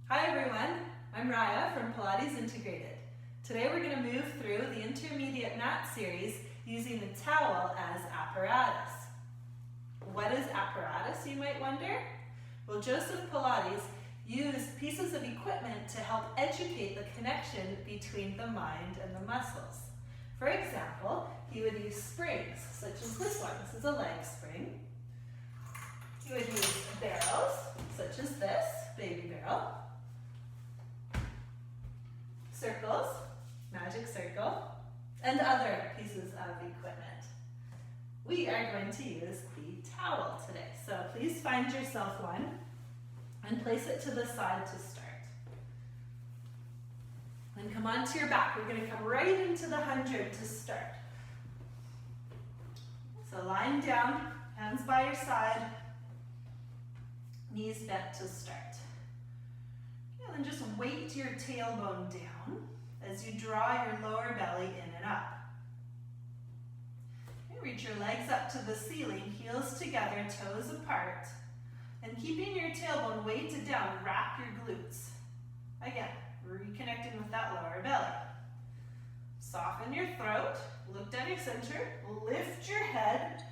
Hi everyone, I'm Raya from Pilates Integrated. Today we're going to move through the Intermediate Mat series using the towel as apparatus. What is apparatus, you might wonder? Well, Joseph Pilates used pieces of equipment to help educate the connection between the mind and the muscles. For example, he would use springs, such as this one. This is a leg spring. He would use barrels, such as this, baby barrel. Circles, magic circle, and other pieces of equipment. We are going to use the towel today. So please find yourself one and place it to the side to start. Then come onto your back. We're going to come right into the 100 to start. So lying down, hands by your side, knees bent to start. And then just weight your tailbone down as you draw your lower belly in and up. Okay, reach your legs up to the ceiling, heels together, toes apart. And keeping your tailbone weighted down, wrap your glutes. Again, reconnecting with that lower belly. Soften your throat, look down your center, lift your head,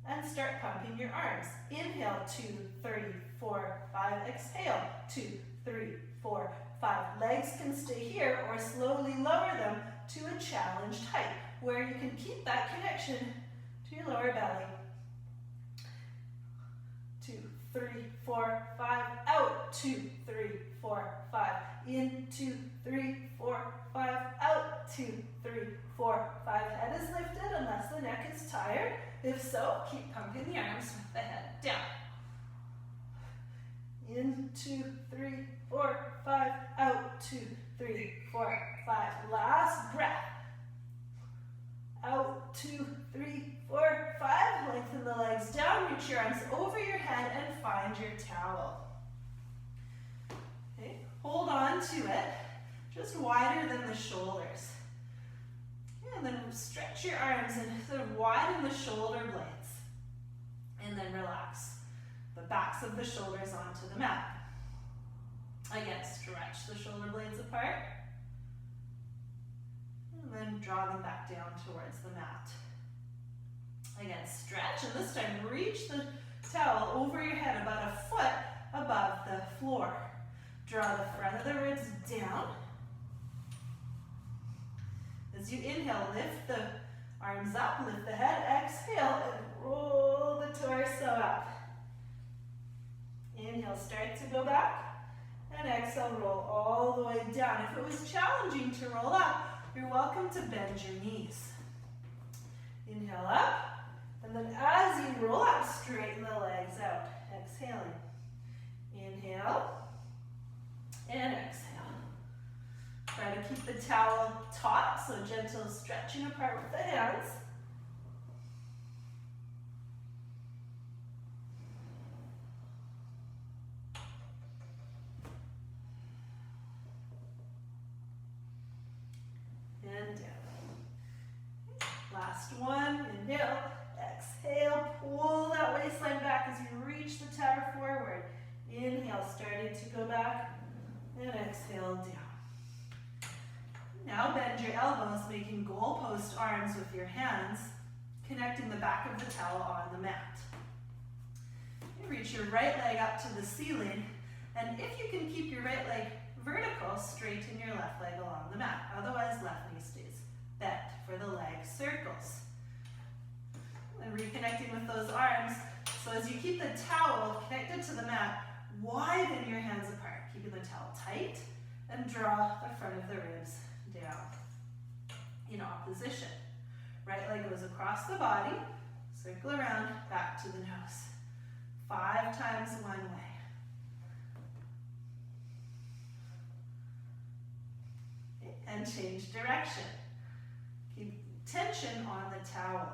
and start pumping your arms. Inhale, 2, 3, 4, 5. Exhale, 2, 3, 4, 5. Legs can stay here or slowly lower them to a challenged height where you can keep that connection to your lower belly. 2, 3, 4, 5. Out. 2, 3, 4, 5. In. 2, 3, 4, 5. Out. 2, 3, 4, 5. Head is lifted unless the neck is tired. If so, keep pumping the arms with the head down. In. 2, 3, 4, 5. Out. 2, 3, 4, 5. Last breath. Out. 2, 3, 4, 5. Lengthen the legs down. Reach your arms over your head and find your towel. Okay. Hold on to it, just wider than the shoulders. And then stretch your arms and sort of widen the shoulder blades. And then relax the backs of the shoulders onto the mat. Again, stretch the shoulder blades apart. And then draw them back down towards the mat. Again, stretch, and this time reach the towel over your head about a foot above the floor. Draw the front of the ribs down. As you inhale, lift the arms up, lift the head, exhale, and roll the torso up. Inhale, start to go back, and exhale, roll all the way down. If it was challenging to roll up, you're welcome to bend your knees. Inhale up, and then as you roll up, straighten the legs out. Exhaling. Inhale, and exhale. Try to keep the towel taut, so gentle stretching apart with the hands. And down. Last one, inhale, exhale, pull that waistline back as you reach the tower forward. Inhale, starting to go back, and exhale, down. Now bend your elbows, making goalpost arms with your hands, connecting the back of the towel on the mat. You reach your right leg up to the ceiling, and if you can keep your right leg vertical, straighten your left leg along the mat. Otherwise, left knee stays bent for the leg circles. And reconnecting with those arms, so as you keep the towel connected to the mat, widen your hands apart, keeping the towel tight, and draw the front of the ribs down in opposition. Right leg goes across the body, circle around, back to the nose. 5 times one way. Okay, and change direction. Keep tension on the towel.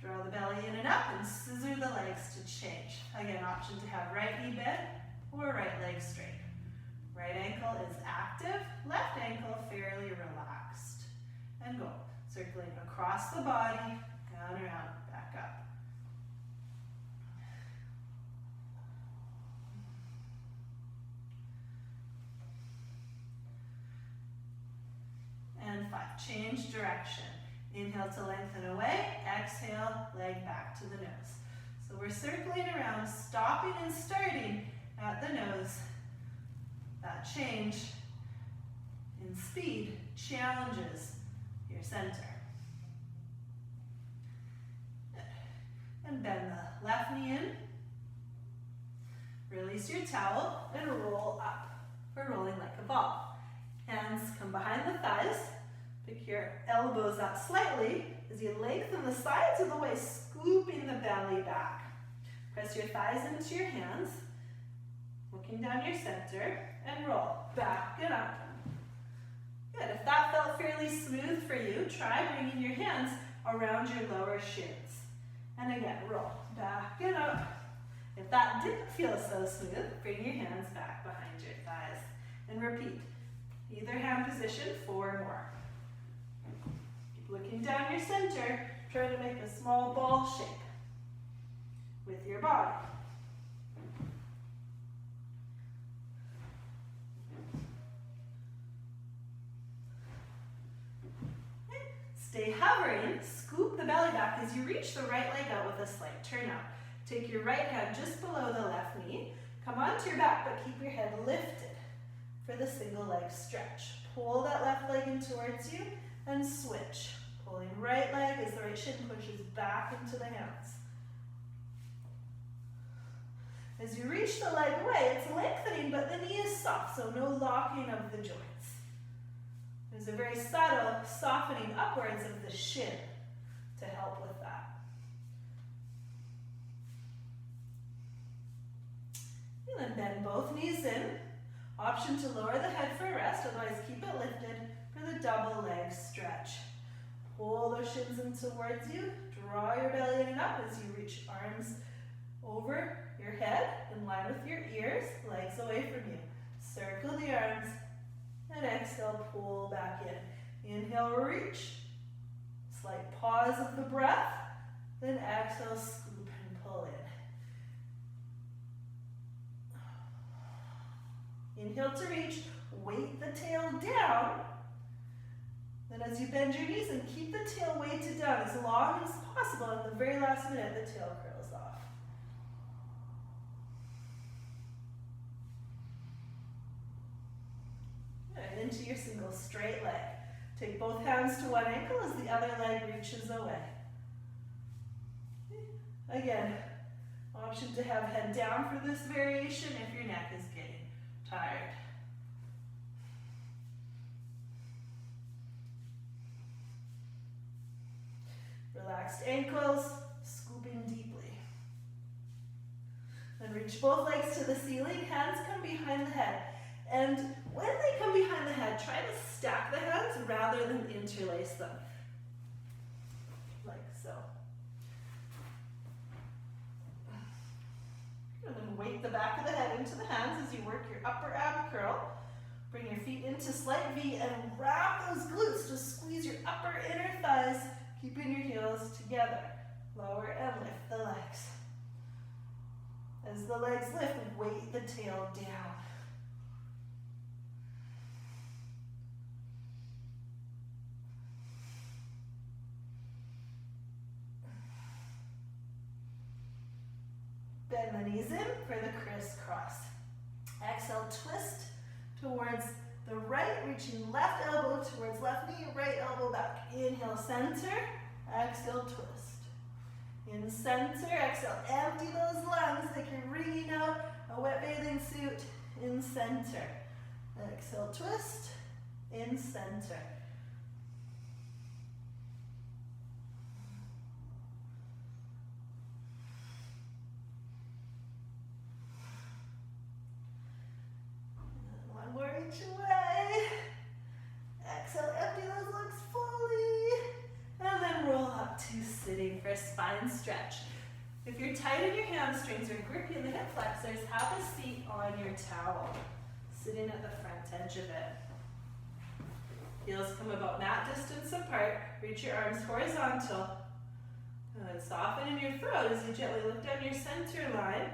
Draw the belly in and up and scissor the legs to change. Again, option to have right knee bent or right leg straight. Right ankle is active, left ankle fairly relaxed. And go. Circling across the body, down, around, back up. and 5. Change direction. Inhale to lengthen away. Exhale, leg back to the nose. So we're circling around, stopping and starting at the nose. That change in speed challenges your center. And bend the left knee in. Release your towel and roll up for rolling like a ball. Hands come behind the thighs. Pick your elbows up slightly as you lengthen the sides of the waist, scooping the belly back. Press your thighs into your hands, looking down your center, and roll back and up. Good. If that felt fairly smooth for you, try bringing your hands around your lower shins. And again, roll back and up. If that didn't feel so smooth, bring your hands back behind your thighs. And repeat. Either hand position, 4 more. Keep looking down your center, trying to make a small ball shape with your body. Stay hovering, scoop the belly back as you reach the right leg out with a slight turn out. Take your right hand just below the left knee. Come onto your back, but keep your head lifted for the single leg stretch. Pull that left leg in towards you and switch. Pulling right leg as the right shin pushes back into the hands. As you reach the leg away, it's lengthening, but the knee is soft, so no locking of the joints. There's a very subtle softening upwards of the shin to help with that. And then bend both knees in. Option to lower the head for a rest, otherwise keep it lifted for the double leg stretch. Pull those shins in towards you. Draw your belly in and up as you reach arms over your head in line with your ears, legs away from you. Circle the arms and exhale, pull back in. Inhale, reach. Slight pause of the breath. Then exhale, scoop and pull in. Inhale to reach. Weight the tail down. Then as you bend your knees and keep the tail weighted down as long as possible, at the very last minute, the tail curls off. And into your single straight leg. Take both hands to one ankle as the other leg reaches away. Again, option to have head down for this variation if your neck is getting tired. Relaxed ankles, scooping deeply. Then reach both legs to the ceiling, hands come behind the head. And when they come behind the head, try to stack the hands rather than interlace them. Like so. And then weight the back of the head into the hands as you work your upper ab curl. Bring your feet into slight V and wrap those glutes to squeeze your upper inner thighs, keeping your heels together. Lower and lift the legs. As the legs lift, weight the tail down. Bend the knees in for the crisscross. Exhale, twist towards the right, reaching left elbow towards left knee, right elbow back. Inhale, center. Exhale, twist. In center, exhale, empty those lungs like you're wringing out a wet bathing suit. In center. Exhale, twist. In center. One more each way. Exhale, empty those lungs fully. And then roll up to sitting for a spine stretch. If you're tight in your hamstrings or grippy in the hip flexors, have a seat on your towel, sitting at the front edge of it. Heels come about mat distance apart. Reach your arms horizontal. Good. Soften in your throat as you gently look down your center line.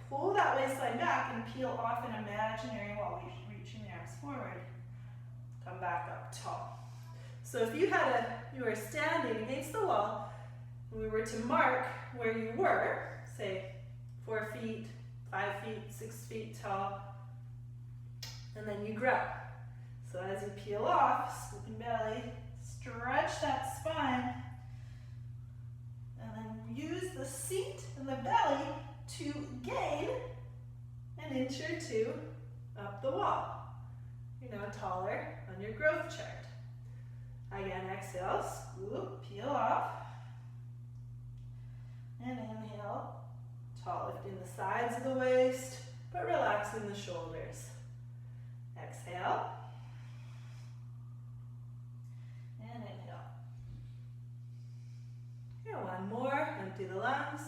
Pull that waistline back and peel off an imaginary wall, reaching the arms forward. Come back up tall. So if you were standing against the wall, and we were to mark where you were, say 4 feet, 5 feet, 6 feet tall, and then you grow. So as you peel off, scooping belly, stretch that spine, and then use the seat and the belly to gain an inch or 2 up the wall. You're now taller on your growth chart. Again, exhale, scoop, peel off, and inhale, tall, lifting the sides of the waist, but relaxing the shoulders. Exhale, and inhale. Here, one more, empty the lungs,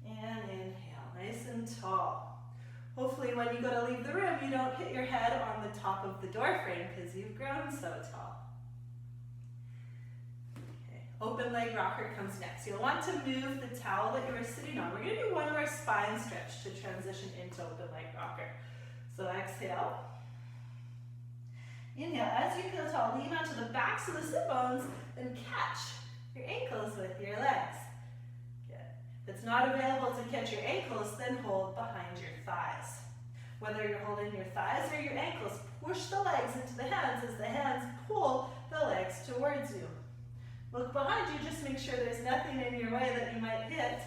and inhale, nice and tall. Hopefully when you go to leave the room, you don't hit your head on the top of the door frame because you've grown so tall. Okay. Open leg rocker comes next. You'll want to move the towel that you were sitting on. We're going to do one more spine stretch to transition into open leg rocker. So exhale. Inhale, as you feel tall, lean onto the backs of the sit bones and catch your ankles with your legs. If it's not available to catch your ankles, then hold behind your thighs. Whether you're holding your thighs or your ankles, push the legs into the hands as the hands pull the legs towards you. Look behind you, just make sure there's nothing in your way that you might hit.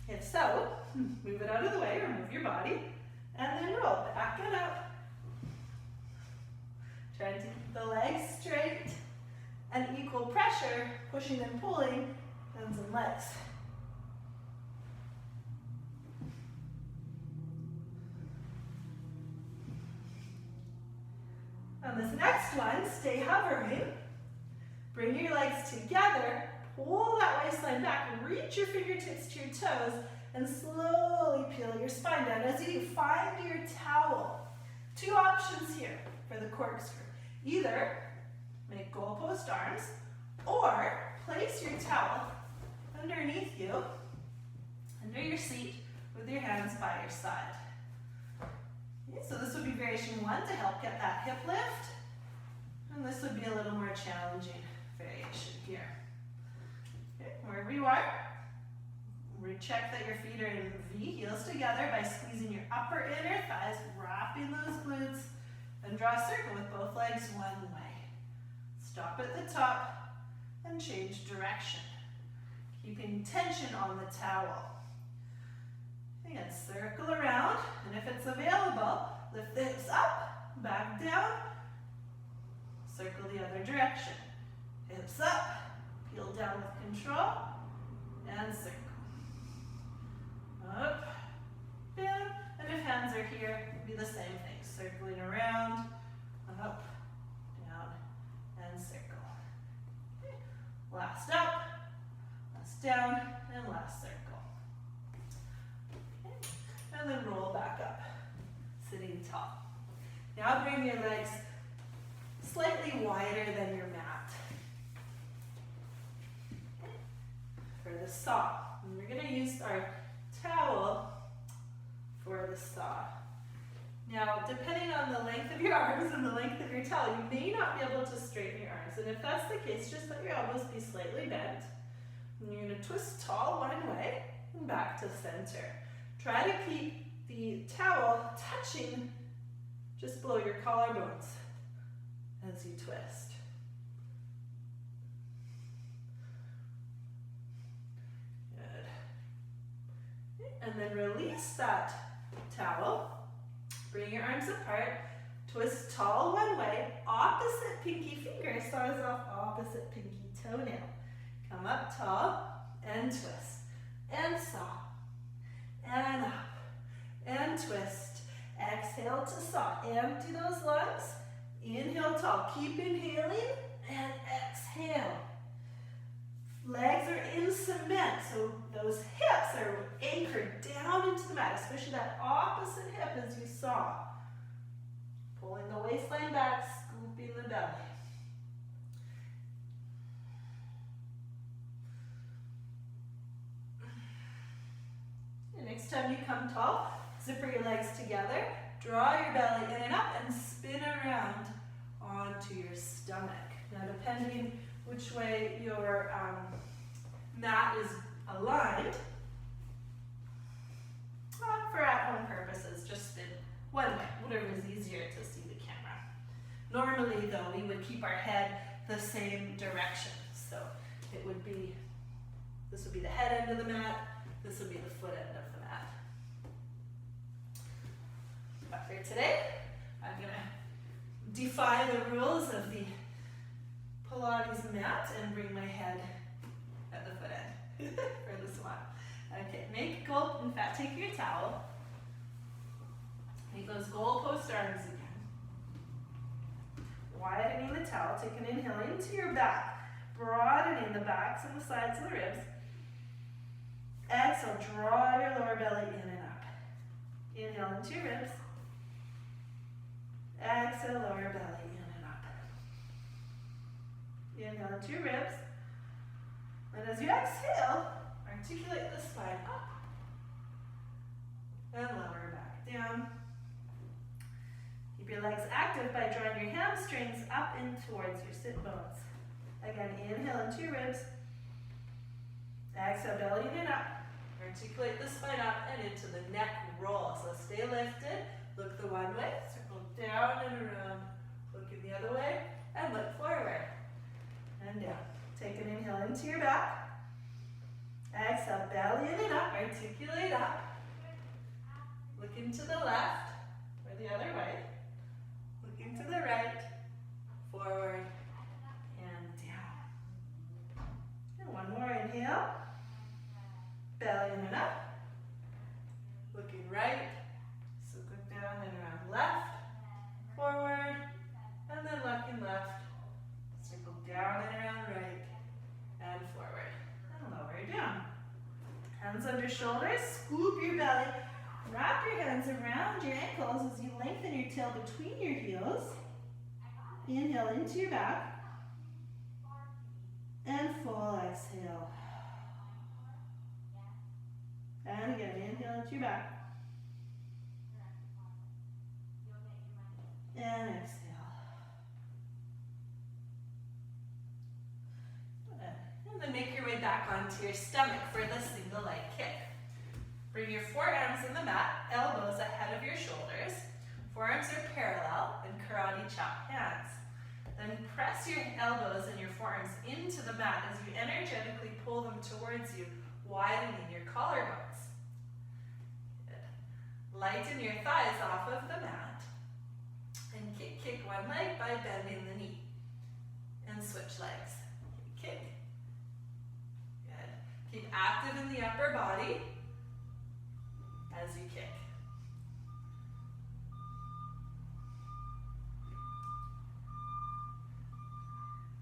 If so, move it out of the way or move your body, and then roll back and up. Trying to keep the legs straight and equal pressure, pushing and pulling hands and legs. On this next one, stay hovering. Bring your legs together, pull that waistline back, reach your fingertips to your toes, and slowly peel your spine down. As you find your towel, 2 options here for the corkscrew. Either make goalpost arms, or place your towel underneath you, under your seat, with your hands by your side. Okay, so this would be variation 1 to help get that hip lift, and this would be a little more challenging variation here. Okay, wherever you are, recheck that your feet are in V, heels together, by squeezing your upper inner thighs, wrapping those glutes, and draw a circle with both legs one way. Stop at the top and change direction, keeping tension on the towel. Again, circle around, and if it's available, lift the hips up, back down, circle the other direction. Hips up, peel down with control, and circle. Up, down, and if hands are here, it'll be the same thing. Circling around, up, down, and circle. Okay. Last up, last down, and last circle. Okay. And then roll back up, sitting tall. Now bring your legs slightly wider than your mat. Okay. For the saw, and we're going to use our towel for the saw. Now, depending on the length of your arms and the length of your towel, you may not be able to straighten your arms. And if that's the case, just let your elbows be slightly bent. And you're going to twist tall one way and back to center. Try to keep the towel touching just below your collarbones as you twist. Good. And then release that towel. Bring your arms apart, twist tall one way, opposite pinky finger saws off opposite pinky toenail. Come up tall and twist, and saw, and up, and twist. Exhale to saw, empty those lungs, inhale tall, keep inhaling, and exhale. Legs are in cement, so those hips are anchored down into the mat, especially that opposite hip as you saw. Pulling the waistline back, scooping the belly. And next time you come tall, zipper your legs together, Draw your belly in and up and spin around onto your stomach. Now, depending which way your mat is aligned, for at-home purposes, just spin one way, whatever is easier to see the camera. Normally, though, we would keep our head the same direction. So it would be, this would be the head end of the mat, this would be the foot end of the mat. But for today, I'm gonna defy the rules of the Pilates mat and bring my head at the foot end for this one. Okay, make goal, in fact, take your towel, make those goalpost arms again. Widening the towel, take an inhale into your back, broadening the backs and the sides of the ribs. Exhale, draw your lower belly in and up. Inhale into your ribs. Exhale, lower belly in and up. Inhale into your ribs. And as you exhale, articulate the spine up and lower back down. Keep your legs active by drawing your hamstrings up in towards your sit bones. Again, inhale into your ribs. Exhale, belly in and up. Articulate the spine up and into the neck roll. So stay lifted. Look the one way, circle down and around. Look in the other way and look forward and down. Take an inhale into your back. Exhale, belly in and up, articulate up. Look into the left or the other way. Look into the right, forward and down. And one more inhale. Belly in and up. Looking right, circle down and around left, forward, and then looking left, circle down and around right, and forward. Lower down. Hands under shoulders, scoop your belly, wrap your hands around your ankles as you lengthen your tail between your heels. Inhale into your back. And full exhale. And again, inhale into your back. And exhale. And then make your way back onto your stomach for the single leg kick. Bring your forearms in the mat, elbows ahead of your shoulders. Forearms are parallel and karate chop hands. Then press your elbows and your forearms into the mat as you energetically pull them towards you, widening your collarbones. Good. Lighten your thighs off of the mat. And kick one leg by bending the knee. And switch legs. Kick. Keep active in the upper body as you kick.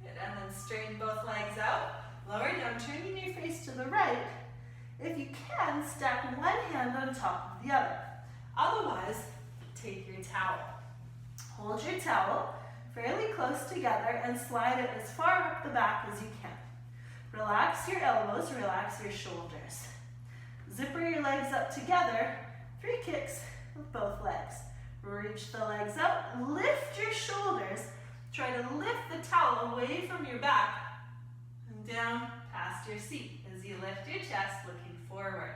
Good, and then straighten both legs out. Lower down, turning your face to the right. If you can, stack one hand on top of the other. Otherwise, take your towel. Hold your towel fairly close together and slide it as far up the back as you can. Relax your elbows, relax your shoulders. Zipper your legs up together, 3 kicks with both legs. Reach the legs up, lift your shoulders, try to lift the towel away from your back and down past your seat as you lift your chest, looking forward.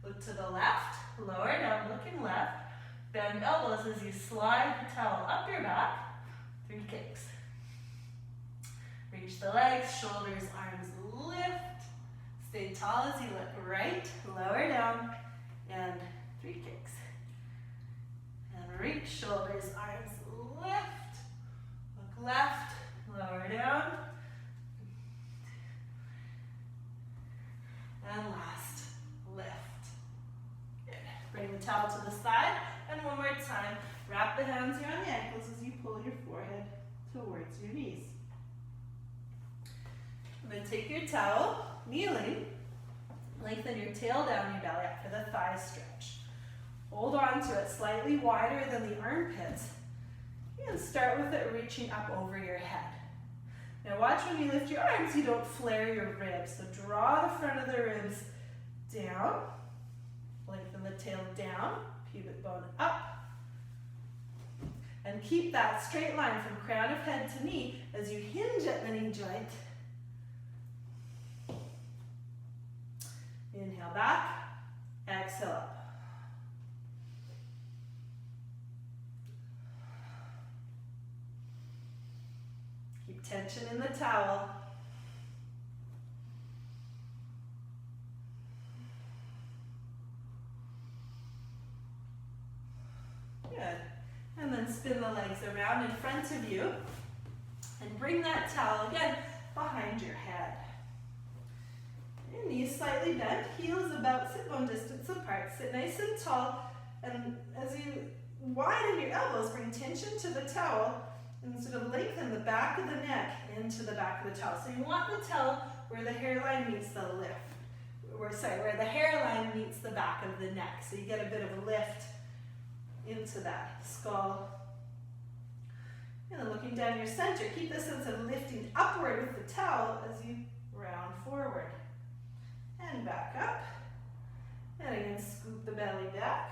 Look to the left, lower down, looking left. Bend elbows as you slide the towel up your back, 3 kicks. Reach the legs, shoulders, arms lift. Stay tall as you look right, lower down, and 3 kicks. And reach, shoulders, arms lift. Look left, lower down. And last, lift. Good. Bring the towel to the side, and one more time, wrap the hands around the ankles as you pull your forehead towards your knees. Then take your towel, kneeling, lengthen your tail down your belly up for the thigh stretch. Hold on to it slightly wider than the armpits. And start with it reaching up over your head. Now watch when you lift your arms, you don't flare your ribs. So draw the front of the ribs down, lengthen the tail down, pubic bone up, And keep that straight line from crown of head to knee as you hinge at the knee joint. Inhale back, exhale up. Keep tension in the towel. Good. And then spin the legs around in front of you and bring that towel again behind your head. Your knees slightly bent, heels about sit bone distance apart. Sit nice and tall, and as you widen your elbows, bring tension to the towel and sort of lengthen the back of the neck into the back of the towel. So you want the towel where the hairline meets the lift. Where the hairline meets the back of the neck. So you get a bit of a lift into that skull. And then looking down your center, keep the sense of lifting upward with the towel as you round forward. And back up. And again, scoop the belly back,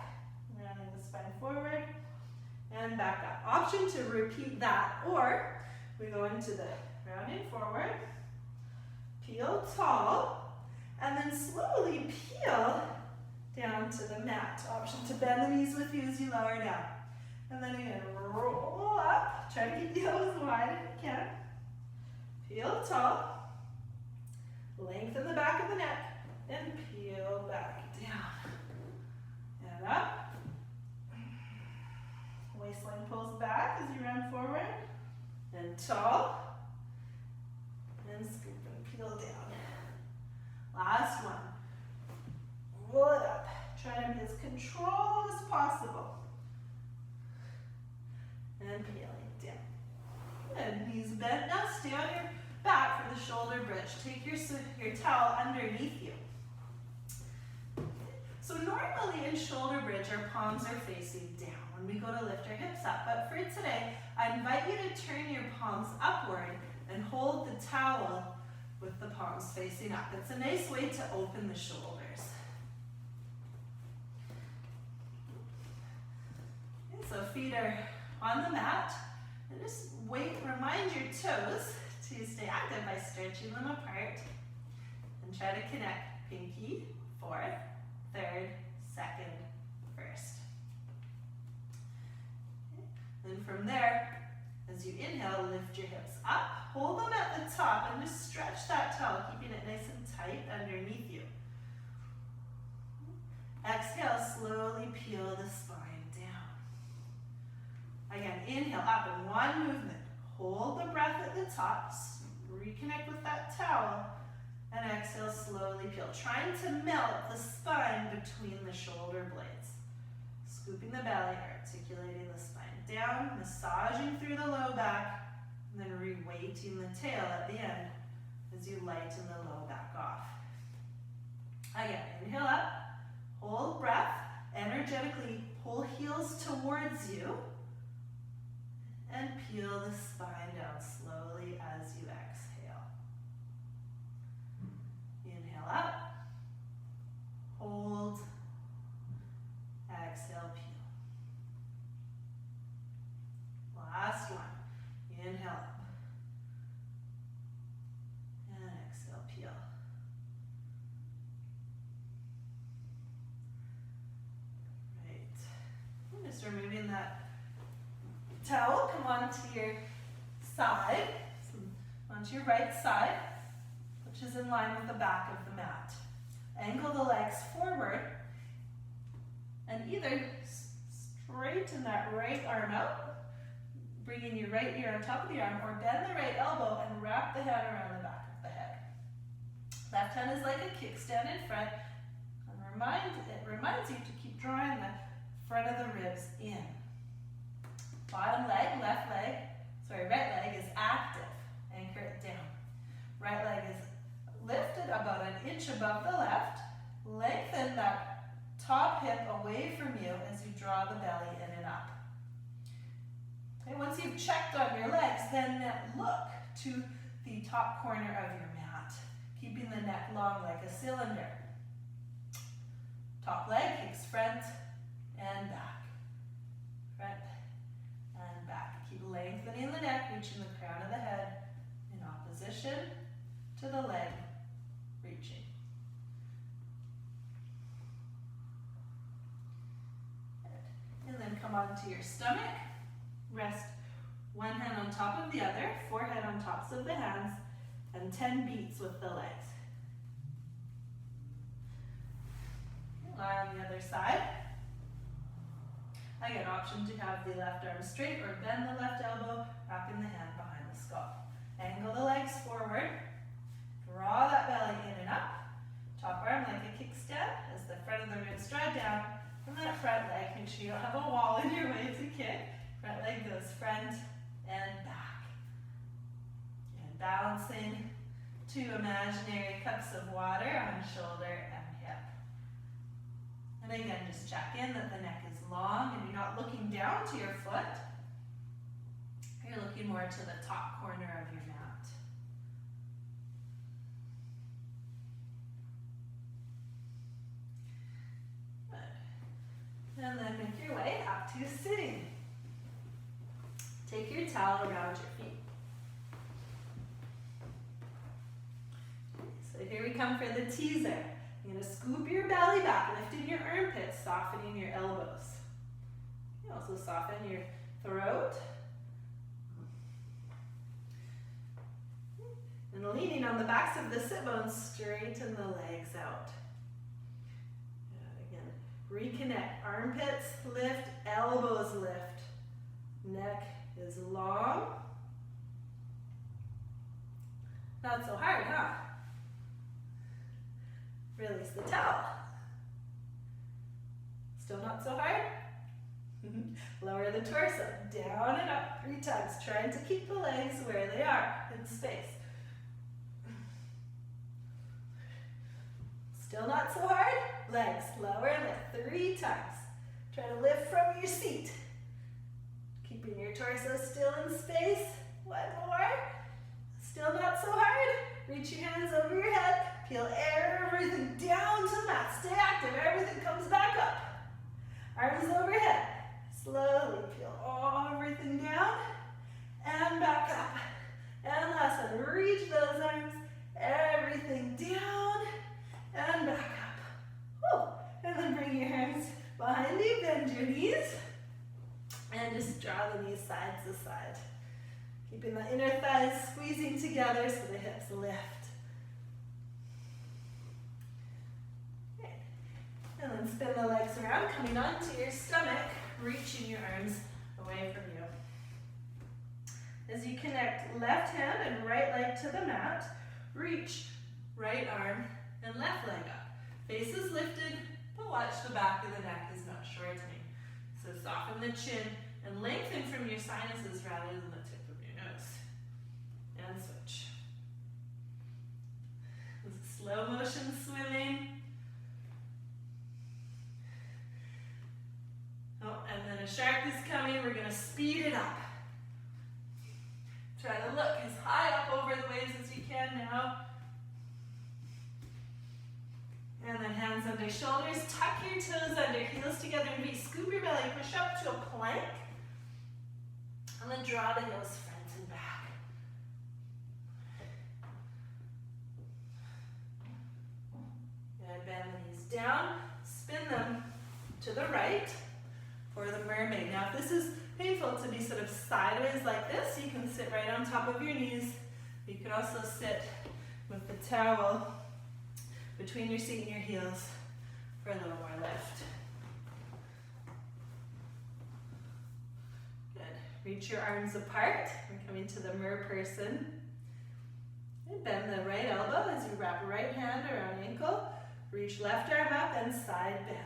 rounding the spine forward, and back up. Option to repeat that, or we go into the rounding forward, peel tall, and then slowly peel down to the mat. Option to bend the knees with you as you lower down. And then again, roll up. Try to keep the elbows wide if you can. Peel tall. Lengthen the back of the neck. And peel back down. And up. Waistline pulls back as you round forward. And tall. And scoop and peel down. Last one. Roll it up. Try to be as controlled as possible. And peeling down. And knees bent. Now stay on your back for the shoulder bridge. Take your towel underneath you. So normally in shoulder bridge, our palms are facing down when we go to lift our hips up. But for today, I invite you to turn your palms upward and hold the towel with the palms facing up. It's a nice way to open the shoulders. And so feet are on the mat. And just remind your toes to stay active by stretching them apart. And try to connect pinky, fourth, third, second, first. Then from there, as you inhale, lift your hips up, hold them at the top, and just stretch that towel, keeping it nice and tight underneath you. Exhale, slowly peel the spine down. Again, inhale up in one movement. Hold the breath at the top, reconnect with that towel, and exhale, slowly peel. Trying to melt the spine between the shoulder blades. Scooping the belly, articulating the spine down, massaging through the low back, and then re-weighting the tail at the end as you lighten the low back off. Again, inhale up, hold breath, energetically pull heels towards you, and peel the spine down slowly as you exhale. Inhale up, hold, exhale, peel. Last one. Inhale up. And exhale, peel. Right. And just removing that towel, come onto your side, onto your right side, which is in line with the back of the mat. Angle the legs forward and either straighten that right arm out, bringing your right ear on top of the arm, or bend the right elbow and wrap the hand around the back of the head. Left hand is like a kickstand in front, and it reminds you to keep drawing the front of the ribs in. Bottom leg, right leg is active. Anchor it down. Right leg is lifted about an inch above the left. Lengthen that top hip away from you as you draw the belly in and up. Okay, once you've checked on your legs, then look to the top corner of your mat, keeping the neck long like a cylinder. Top leg kicks front and back. Front and back. Keep lengthening the neck, reaching the crown of the head in opposition to the leg reaching. Good. And then come onto your stomach. Rest one hand on top of the other, forehead on tops of the hands, and 10 beats with the legs. Lie on the other side. I get an option to have the left arm straight or bend the left elbow, wrapping the hand behind the skull. Angle the legs forward. Draw that belly in and up. Top arm like a kickstand as the front of the ribs draw down. From that front leg, make sure you don't have a wall in your way to kick. Front leg goes front and back. And balancing 2 imaginary cups of water on shoulder and hip. And again, just check in that the neck is long and you're not looking down to your foot. You're looking more to the top corner of your mat. Good. And then make your way up to sitting. Take your towel around your feet. So here we come for the teaser. You're going to scoop your belly back, lifting your armpits, softening your elbows. You also soften your throat. And leaning on the backs of the sit bones, straighten the legs out. And again, reconnect. Armpits lift, elbows lift. Neck is long. Not so hard, huh? Release the towel. Still not so hard? Lower the torso, down and up 3 times, trying to keep the legs where they are in space. Still not so hard? Legs, lower and lift 3 times. Try to lift from your seat. Keeping your torso still in space. 1 more. Still not so hard? Reach your hands over your head. Peel everything down to the mat. Stay active. Everything comes back up. Arms overhead. Slowly peel everything down and back up. And last one. Reach those arms. Everything down and back up. Woo. And then bring your hands behind you. Bend your knees. And just draw the knees side to side. Keeping the inner thighs squeezing together so the hips lift. Okay. And then spin the legs around, coming onto your stomach, reaching your arms away from you. As you connect left hand and right leg to the mat, reach right arm and left leg up. Face is lifted, but watch the back of the neck is not shortening. So soften the chin and lengthen from your sinuses rather than the tip of your nose. And switch. Slow motion swimming. Oh, and then a shark is coming. We're going to speed it up. Try to look as high up over the waves as you can now. And then hands under shoulders. Tuck your toes under, heels together and V. Scoop your belly, push up to a plank. And then draw the heels front and back. And bend the knees down. Spin them to the right for the mermaid. Now if this is painful to be sort of sideways like this, you can sit right on top of your knees. You can also sit with the towel between your seat and your heels for a little more lift. Good. Reach your arms apart. We're coming to the mer person. And bend the right elbow as you wrap right hand around ankle. Reach left arm up and side bend.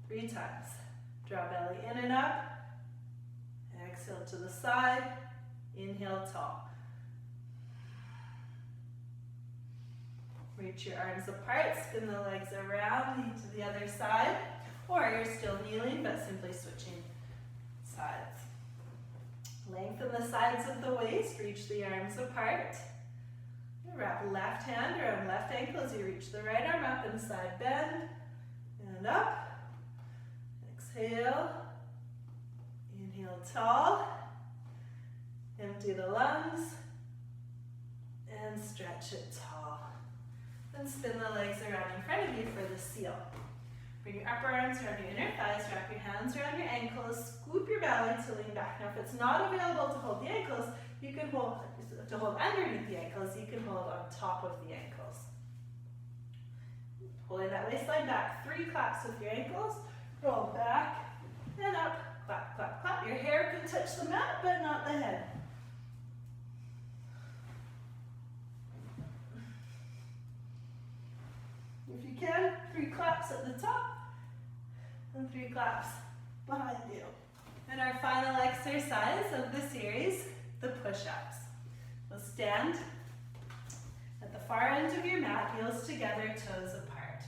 3 times. Draw belly in and up. Exhale to the side. Inhale tall. Reach your arms apart, spin the legs around, knee to the other side, or you're still kneeling but simply switching sides. Lengthen the sides of the waist, reach the arms apart. Wrap left hand around left ankle as you reach the right arm up and side bend, and up. Exhale, Inhale tall. Empty the lungs. And stretch it tall. Then spin the legs around in front of you for the seal. Bring your upper arms around your inner thighs, wrap your hands around your ankles, scoop your belly to lean back. Now if it's not available to hold the ankles, you can hold underneath the ankles, you can hold on top of the ankles. Holding that waistline back, 3 claps with your ankles, roll back and up, clap, clap, clap. Your hair can touch the mat, but not the head. If you can, 3 claps at the top and 3 claps behind you. And our final exercise of the series, the push-ups. So stand at the far end of your mat, heels together, toes apart.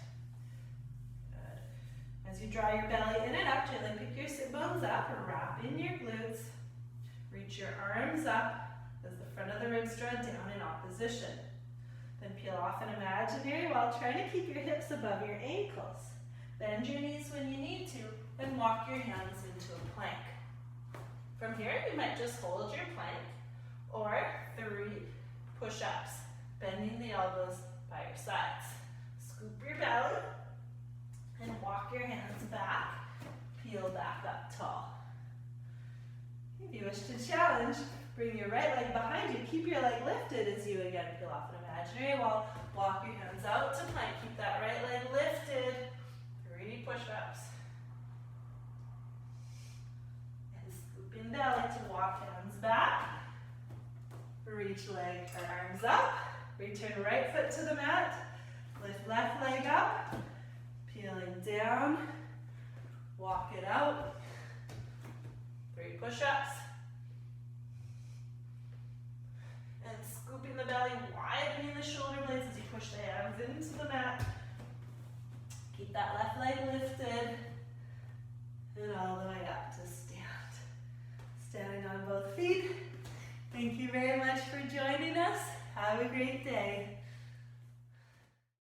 Good. As you draw your belly in and up, gently pick your sit bones up, wrap in your glutes, reach your arms up as the front of the ribs draw down in opposition. Then peel off an imaginary wall, trying to keep your hips above your ankles. Bend your knees when you need to, and walk your hands into a plank. From here, you might just hold your plank, or 3 push-ups, bending the elbows by your sides. Scoop your belly, and walk your hands back, peel back up tall. If you wish to challenge, bring your right leg behind you. Keep your leg lifted as you again peel off an imaginary wall. Walk your hands out to plank. Keep that right leg lifted. 3 push-ups. And scooping belly to walk hands back. Reach leg or arms up. Return right foot to the mat. Lift left leg up. Peeling down. Walk it out. 3 push-ups. And scooping the belly, widening the shoulder blades as you push the hands into the mat. Keep that left leg lifted. And all the way up to stand. Standing on both feet. Thank you very much for joining us. Have a great day.